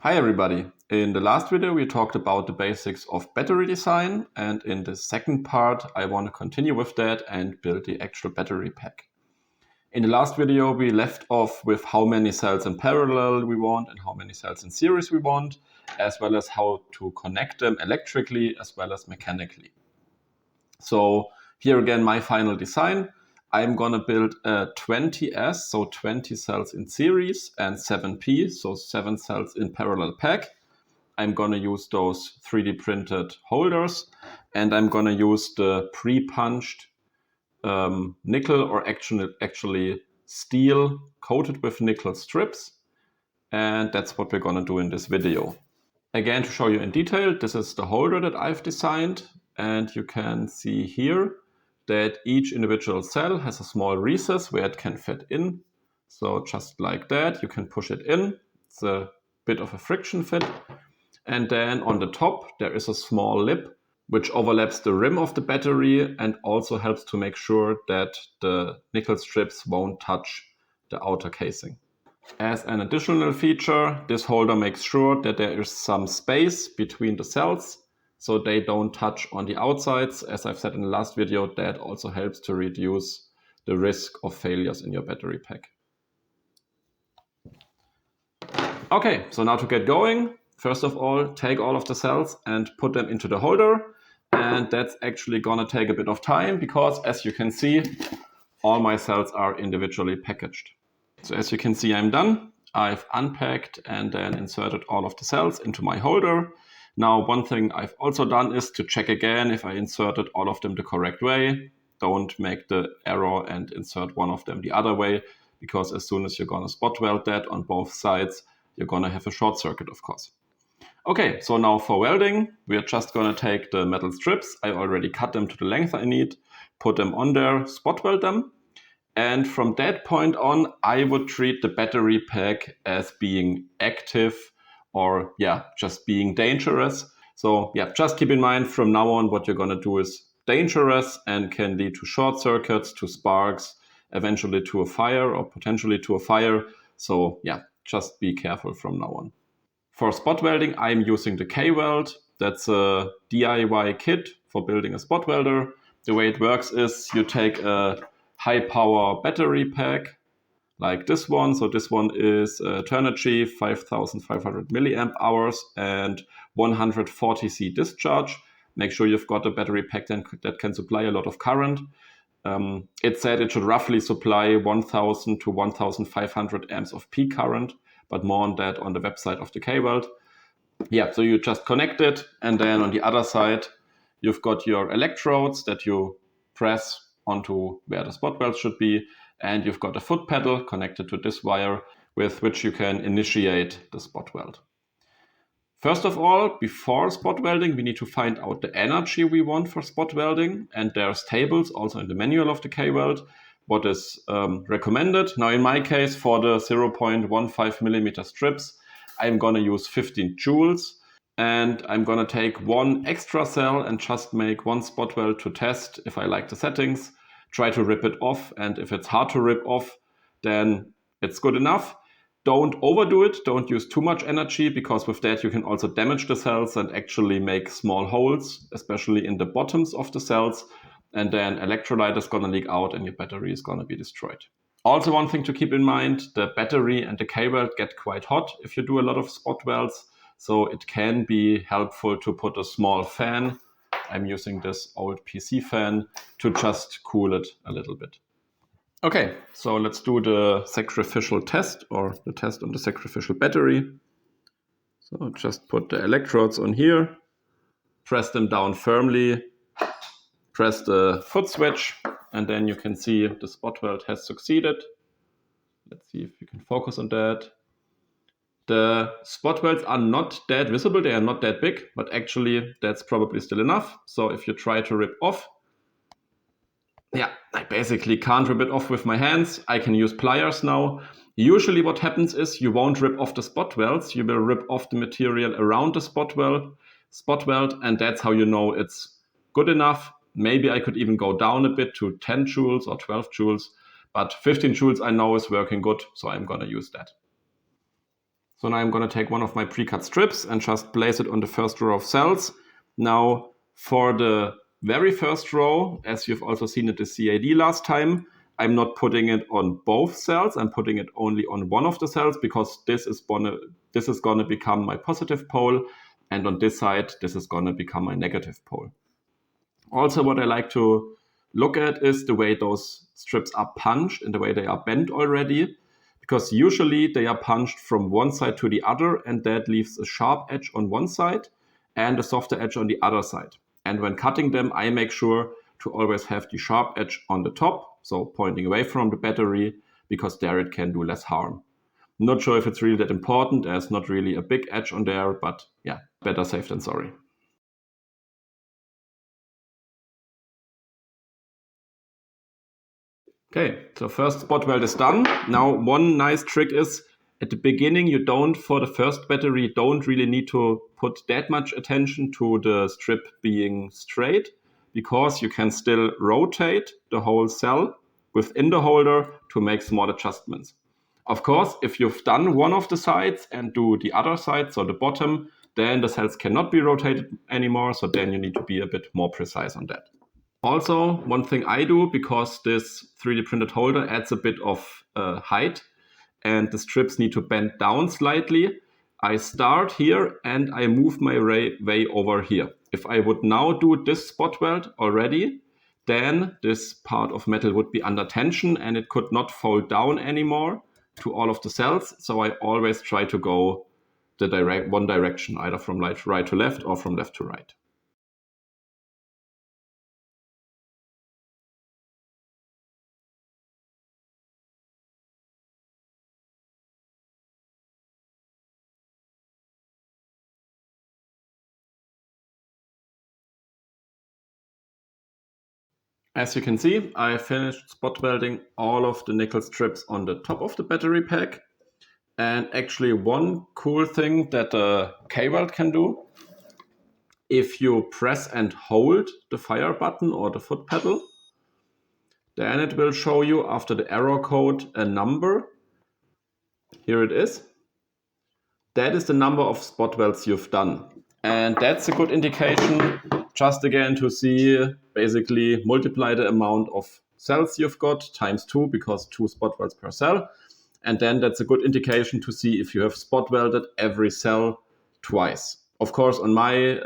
Hi everybody! In the last video we talked about the basics of battery design, and in the second part I want to continue with that and build the actual battery pack. In the last video we left off with how many cells in parallel we want and how many cells in series we want, as well as how to connect them electrically as well as mechanically. So here again my final design. I'm going to build a 20S, so 20 cells in series, and 7P, so 7 cells in parallel pack. I'm going to use those 3D printed holders, and I'm going to use the pre-punched nickel, or actually steel coated with nickel strips. And that's what we're going to do in this video. Again, to show you in detail, this is the holder that I've designed, and you can see here that each individual cell has a small recess where it can fit in. So just like that, you can push it in. It's a bit of a friction fit. And then on the top, there is a small lip which overlaps the rim of the battery and also helps to make sure that the nickel strips won't touch the outer casing. As an additional feature, this holder makes sure that there is some space between the cells so they don't touch on the outsides. As I've said in the last video, that also helps to reduce the risk of failures in your battery pack. Okay, so now to get going, first of all, take all of the cells and put them into the holder. And that's actually gonna take a bit of time because, as you can see, all my cells are individually packaged. So as you can see, I'm done. I've unpacked and then inserted all of the cells into my holder. Now, one thing I've also done is to check again if I inserted all of them the correct way. Don't make the error and insert one of them the other way, because as soon as you're going to spot weld that on both sides, you're going to have a short circuit, of course. Okay, so now for welding, we're just going to take the metal strips. I already cut them to the length I need, put them on there, spot weld them. And from that point on, I would treat the battery pack as being active, or just being dangerous. So just keep in mind from now on what you're going to do is dangerous and can lead to short circuits, to sparks, eventually to a fire or potentially to a fire. So just be careful from now on. For spot welding, I'm using the K-Weld. That's a DIY kit for building a spot welder. The way it works is you take a high power battery pack like this one. So this one is Turnigy 5500 milliamp hours and 140 C discharge. Make sure you've got a battery pack that can supply a lot of current. It said it should roughly supply 1000 to 1500 amps of peak current, but more on that on the website of the K-Weld. So you just connect it, and then on the other side, you've got your electrodes that you press onto where the spot weld should be, and you've got a foot pedal connected to this wire with which you can initiate the spot weld. First of all, before spot welding, we need to find out the energy we want for spot welding, and there's tables also in the manual of the K-Weld what is recommended. Now in my case, for the 0.15 millimeter strips, I'm going to use 15 joules, and I'm going to take one extra cell and just make one spot weld to test if I like the settings. Try to rip it off, and if it's hard to rip off, then it's good enough. Don't overdo it, don't use too much energy, because with that you can also damage the cells and actually make small holes, especially in the bottoms of the cells, and then electrolyte is going to leak out and your battery is going to be destroyed. Also, one thing to keep in mind, the battery and the K-Weld get quite hot if you do a lot of spot welds, so it can be helpful to put a small fan. I'm using this old PC fan to just cool it a little bit. Okay, so let's do the sacrificial test, or the test on the sacrificial battery. So just put the electrodes on here, press them down firmly, press the foot switch, and then you can see the spot weld has succeeded. Let's see if you can focus on that. The spot welds are not that visible, they are not that big, but actually that's probably still enough. So if you try to rip off, I basically can't rip it off with my hands. I can use pliers now. Usually what happens is you won't rip off the spot welds, you will rip off the material around the spot weld, and that's how you know it's good enough. Maybe I could even go down a bit to 10 joules or 12 joules, but 15 joules I know is working good, so I'm gonna use that. So now I'm going to take one of my pre-cut strips and just place it on the first row of cells. Now for the very first row, as you've also seen at the CAD last time, I'm not putting it on both cells. I'm putting it only on one of the cells because this is going to become my positive pole, and on this side, this is going to become my negative pole. Also, what I like to look at is the way those strips are punched and the way they are bent already, because usually they are punched from one side to the other, and that leaves a sharp edge on one side and a softer edge on the other side. And when cutting them, I make sure to always have the sharp edge on the top, so pointing away from the battery, because there it can do less harm. Not sure if it's really that important. There's not really a big edge on there, but yeah, better safe than sorry. Okay, so first spot weld is done. Now one nice trick is at the beginning for the first battery, don't really need to put that much attention to the strip being straight, because you can still rotate the whole cell within the holder to make small adjustments. Of course, if you've done one of the sides and do the other side, so the bottom, then the cells cannot be rotated anymore, so then you need to be a bit more precise on that. Also, one thing I do, because this 3D printed holder adds a bit of height and the strips need to bend down slightly, I start here and I move my way over here. If I would now do this spot weld already, then this part of metal would be under tension and it could not fold down anymore to all of the cells. So I always try to go one direction, either from right to left or from left to right. As you can see, I finished spot welding all of the nickel strips on the top of the battery pack. And actually one cool thing that a K-weld can do, if you press and hold the fire button or the foot pedal, then it will show you after the error code a number. Here it is. That is the number of spot welds you've done. And that's a good indication, just again to see, basically multiply the amount of cells you've got times 2, because 2 spot welds per cell. And then that's a good indication to see if you have spot welded every cell twice. Of course, on my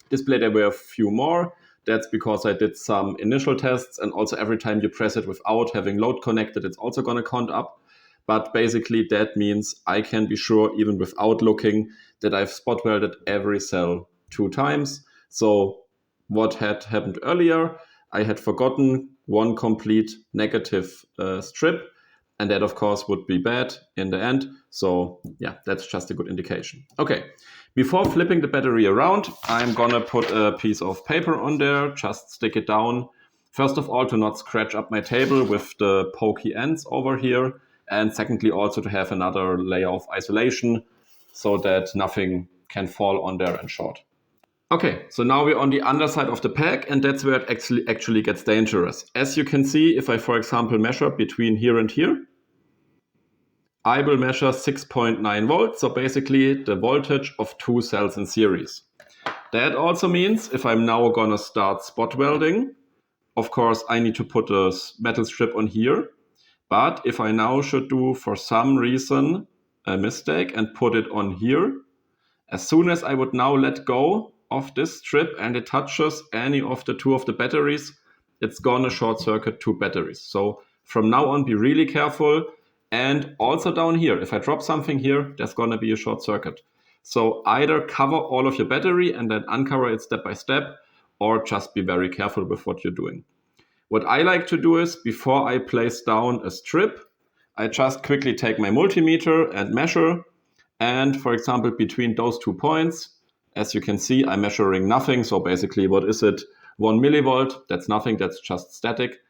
display there were a few more. That's because I did some initial tests, and also every time you press it without having load connected, it's also going to count up. But basically that means I can be sure, even without looking, that I've spot welded every cell 2 times. So what had happened earlier, I had forgotten one complete negative strip, and that of course would be bad in the end. So yeah, that's just a good indication. Okay, before flipping the battery around, I'm gonna put a piece of paper on there, just stick it down. First of all, to not scratch up my table with the pokey ends over here. And secondly, also to have another layer of isolation so that nothing can fall on there and short. Okay, so now we're on the underside of the pack, and that's where it actually gets dangerous. As you can see, if I, for example, measure between here and here, I will measure 6.9 volts, so basically the voltage of 2 cells in series. That also means if I'm now gonna start spot welding, of course I need to put a metal strip on here. But if I now should do, for some reason, a mistake and put it on here, as soon as I would now let go of this strip and it touches any of the 2 of the batteries, it's gonna short circuit 2 batteries. So from now on, be really careful. And also down here, if I drop something here, there's gonna be a short circuit. So either cover all of your battery and then uncover it step by step, or just be very careful with what you're doing. What I like to do is, before I place down a strip, I just quickly take my multimeter and measure. And for example, between those 2 points, as you can see, I'm measuring nothing. So basically, what is it? 1 millivolt, that's nothing, that's just static.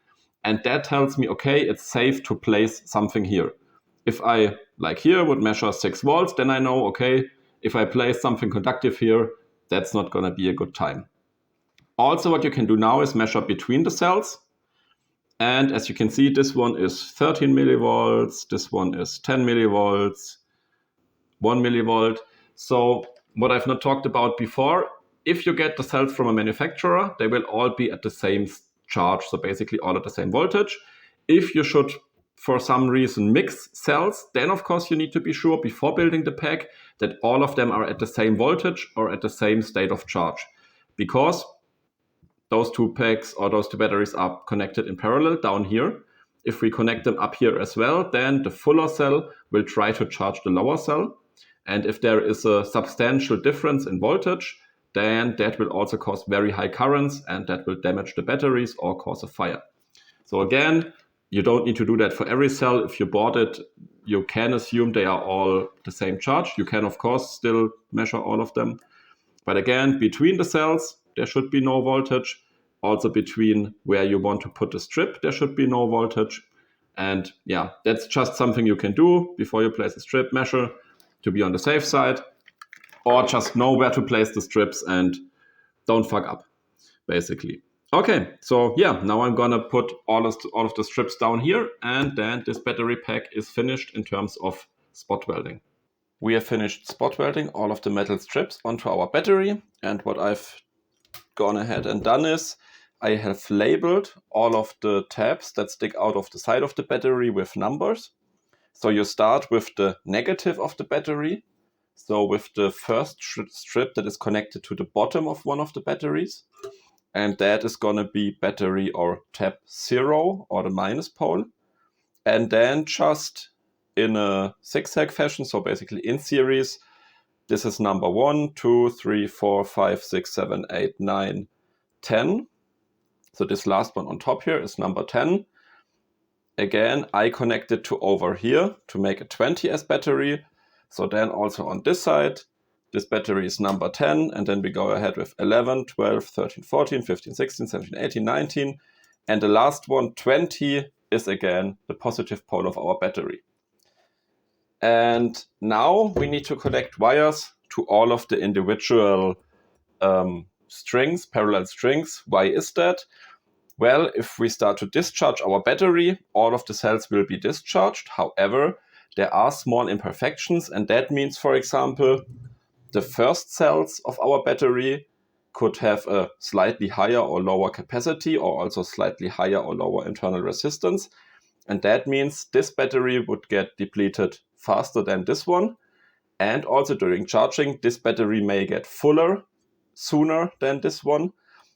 And that tells me, okay, it's safe to place something here. If I, like here, would measure 6 volts, then I know, okay, if I place something conductive here, that's not gonna be a good time. Also, what you can do now is measure between the cells. And as you can see, this one is 13 millivolts, this one is 10 millivolts, 1 millivolt. So what I've not talked about before, if you get the cells from a manufacturer, they will all be at the same charge, so basically all at the same voltage. If you should, for some reason, mix cells, then of course you need to be sure before building the pack that all of them are at the same voltage or at the same state of charge, because those two packs or those two batteries are connected in parallel down here. If we connect them up here as well, then the fuller cell will try to charge the lower cell. And if there is a substantial difference in voltage, then that will also cause very high currents, and that will damage the batteries or cause a fire. So again, you don't need to do that for every cell. If you bought it, you can assume they are all the same charge. You can, of course, still measure all of them. But again, between the cells, there should be no voltage. Also between where you want to put the strip, there should be no voltage. And yeah, that's just something you can do before you place a strip, measure to be on the safe side, or just know where to place the strips and don't fuck up, basically. Okay, so yeah, now I'm gonna put all of the strips down here, and then this battery pack is finished in terms of spot welding. We have finished spot welding all of the metal strips onto our battery, and what I've gone ahead and done is I have labeled all of the tabs that stick out of the side of the battery with numbers. So you start with the negative of the battery, so with the first strip that is connected to the bottom of one of the batteries, and that is going to be battery or tab 0 or the minus pole. And then just in a zigzag fashion, so basically in series, this is number 1, 2, 3, 4, 5, 6, 7, 8, 9, 10. So this last one on top here is number 10. Again, I connect it to over here to make a 20S battery. So then also on this side, this battery is number 10, and then we go ahead with 11, 12, 13, 14, 15, 16, 17, 18, 19. And the last one, 20, is again the positive pole of our battery. And now we need to connect wires to all of the individual strings, parallel strings. Why is that? Well, if we start to discharge our battery, all of the cells will be discharged. However, there are small imperfections, and that means, for example, the first cells of our battery could have a slightly higher or lower capacity, or also slightly higher or lower internal resistance. And that means this battery would get depleted faster than this one. And also during charging, this battery may get fuller sooner than this one,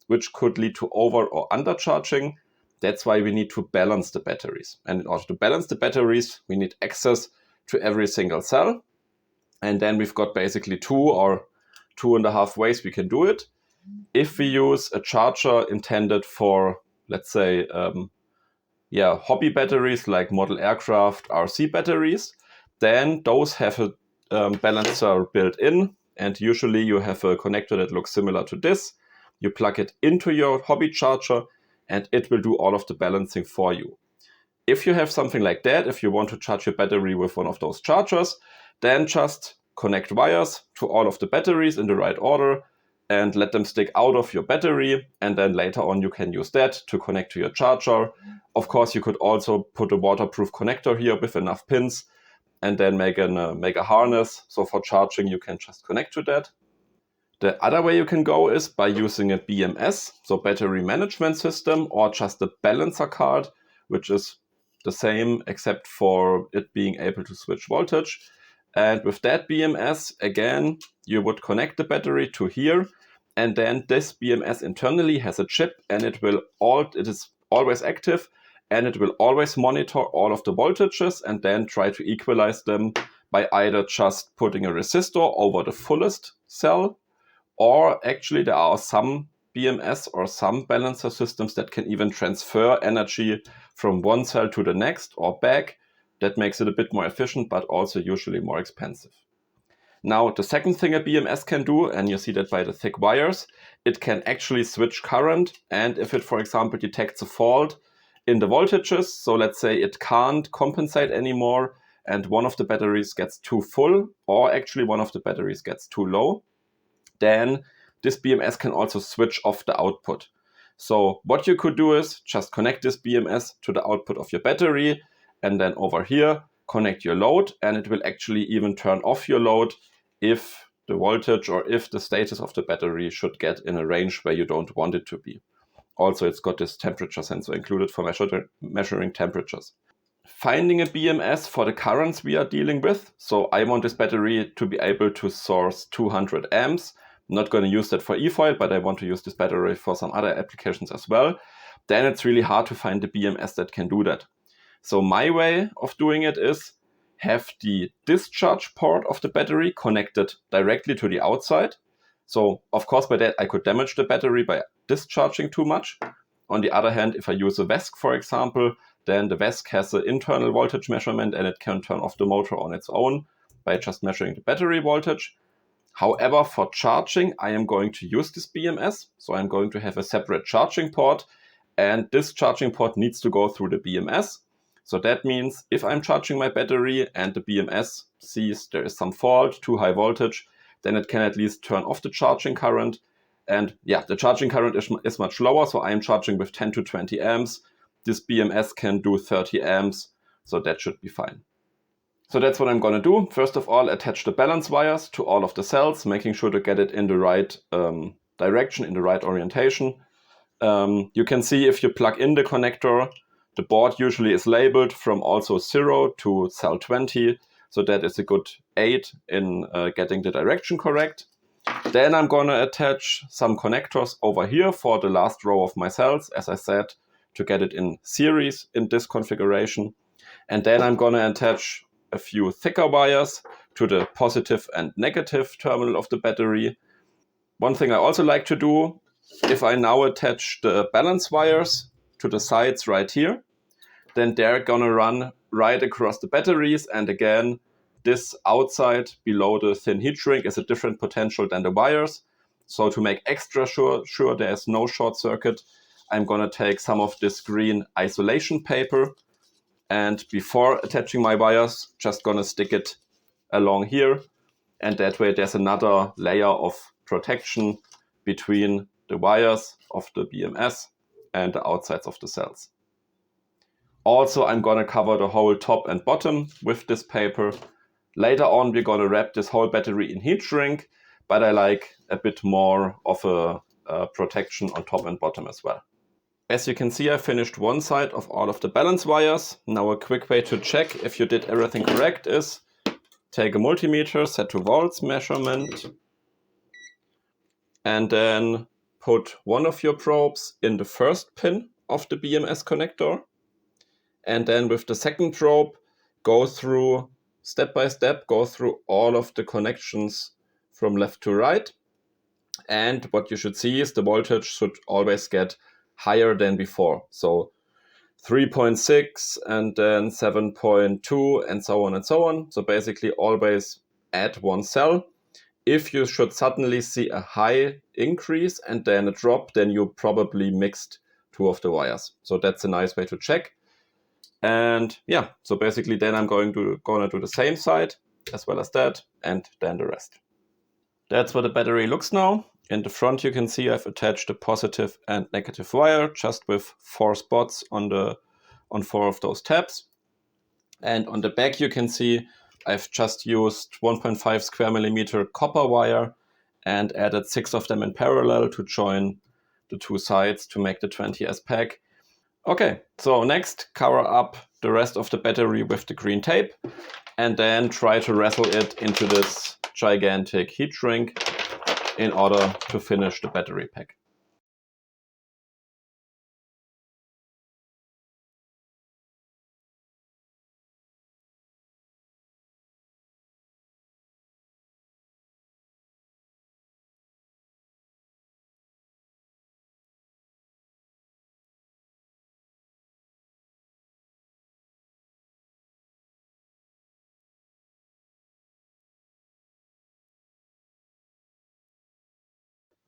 which could lead to over or undercharging. That's why we need to balance the batteries. And in order to balance the batteries, we need access to every single cell. And then we've got basically 2 or 2.5 ways we can do it. If we use a charger intended for, let's say, hobby batteries like model aircraft, RC batteries, then those have a balancer built in. And usually you have a connector that looks similar to this. You plug it into your hobby charger, and it will do all of the balancing for you. If you have something like that, if you want to charge your battery with one of those chargers, then just connect wires to all of the batteries in the right order and let them stick out of your battery. And then later on, you can use that to connect to your charger. Of course, you could also put a waterproof connector here with enough pins and then make a harness. So for charging, you can just connect to that. The other way you can go is by using a BMS, so battery management system, or just a balancer card, which is the same except for it being able to switch voltage. And with that BMS, again, you would connect the battery to here, and then this BMS internally has a chip, and it is always active, and it will always monitor all of the voltages and then try to equalize them by either just putting a resistor over the fullest cell, or actually there are some BMS or some balancer systems that can even transfer energy from one cell to the next or back. That makes it a bit more efficient, but also usually more expensive. Now, the second thing a BMS can do, and you see that by the thick wires, it can actually switch current. And if it, for example, detects a fault in the voltages, so let's say it can't compensate anymore and one of the batteries gets too full, or actually one of the batteries gets too low, then this BMS can also switch off the output. So what you could do is just connect this BMS to the output of your battery, and then over here connect your load, and it will actually even turn off your load if the voltage or if the status of the battery should get in a range where you don't want it to be. Also, it's got this temperature sensor included for measuring temperatures. Finding a BMS for the currents we are dealing with. So I want this battery to be able to source 200 amps. I'm not going to use that for eFoil, but I want to use this battery for some other applications as well. Then it's really hard to find the BMS that can do that. So my way of doing it is have the discharge port of the battery connected directly to the outside. So of course by that I could damage the battery by discharging too much. On the other hand, if I use a VESC, for example, then the VESC has an internal voltage measurement and it can turn off the motor on its own by just measuring the battery voltage. However, for charging, I am going to use this BMS. So I'm going to have a separate charging port, and this charging port needs to go through the BMS. So that means if I'm charging my battery and the BMS sees there is some fault, too high voltage, then it can at least turn off the charging current. And yeah, the charging current is much lower. So I'm charging with 10 to 20 amps. This BMS can do 30 amps. So that should be fine. So that's what I'm going to do. First of all, attach the balance wires to all of the cells, making sure to get it in the right direction, in the right orientation. You can see if you plug in the connector, the board usually is labeled from also 0 to cell 20. So that is a good aid in getting the direction correct. Then I'm going to attach some connectors over here for the last row of my cells, as I said, to get it in series in this configuration. And then I'm going to attach a few thicker wires to the positive and negative terminal of the battery. One thing I also like to do, if I now attach the balance wires to the sides right here, then they're gonna run right across the batteries. And again, this outside below the thin heat shrink is a different potential than the wires. So to make extra sure there's no short circuit, I'm gonna take some of this green isolation paper, and before attaching my wires, just gonna stick it along here. And that way there's another layer of protection between the wires of the BMS and the outsides of the cells. Also, I'm going to cover the whole top and bottom with this paper. Later on, we're going to wrap this whole battery in heat shrink, but I like a bit more of a protection on top and bottom as well. As you can see, I finished one side of all of the balance wires. Now a quick way to check if you did everything correct is take a multimeter, set to volts measurement, and then put one of your probes in the first pin of the BMS connector. And then with the second probe, go through step by step, go through all of the connections from left to right. And what you should see is the voltage should always get higher than before. So 3.6 and then 7.2 and so on and so on. So basically always add one cell. If you should suddenly see a high increase and then a drop, then you probably mixed two of the wires. So that's a nice way to check. And yeah, so basically then I'm gonna do the same side as well as that, and then the rest. That's what the battery looks now. In the front you can see I've attached a positive and negative wire just with 4 spots on 4 of those tabs. And on the back you can see I've just used 1.5 square millimeter copper wire and added 6 of them in parallel to join the 2 sides to make the 20S pack. Okay, so next cover up the rest of the battery with the green tape and then try to wrestle it into this gigantic heat shrink in order to finish the battery pack.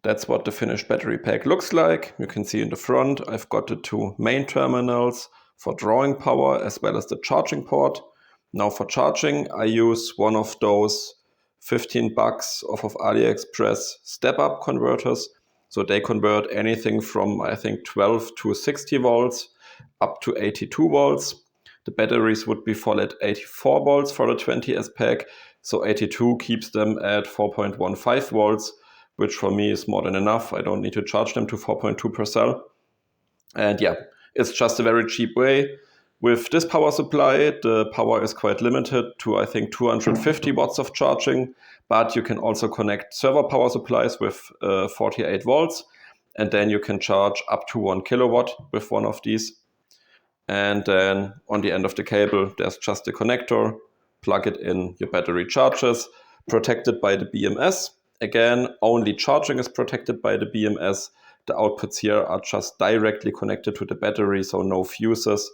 That's what the finished battery pack looks like. You can see in the front I've got the 2 main terminals for drawing power as well as the charging port. Now for charging I use one of those $15 off of AliExpress step-up converters. So they convert anything from I think 12 to 60 volts up to 82 volts. The batteries would be full at 84 volts for the 20S pack, so Pt.2 keeps them at 4.15 volts, which for me is more than enough. I don't need to charge them to 4.2 per cell. And yeah, it's just a very cheap way. With this power supply, the power is quite limited to, I think, 250 watts of charging, but you can also connect server power supplies with 48 volts, and then you can charge up to 1 kilowatt with one of these. And then on the end of the cable, there's just a connector, plug it in, your battery charges, protected by the BMS. Again, only charging is protected by the BMS. The outputs here are just directly connected to the battery, so no fuses,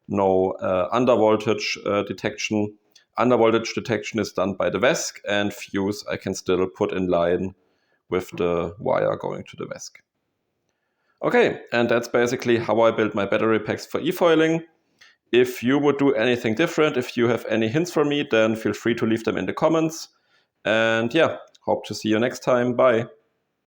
no undervoltage detection. Undervoltage detection is done by the VESC, and fuse I can still put in line with the wire going to the VESC. Okay, and that's basically how I build my battery packs for eFoiling. If you would do anything different, if you have any hints for me, then feel free to leave them in the comments. And yeah, hope to see you next time. Bye.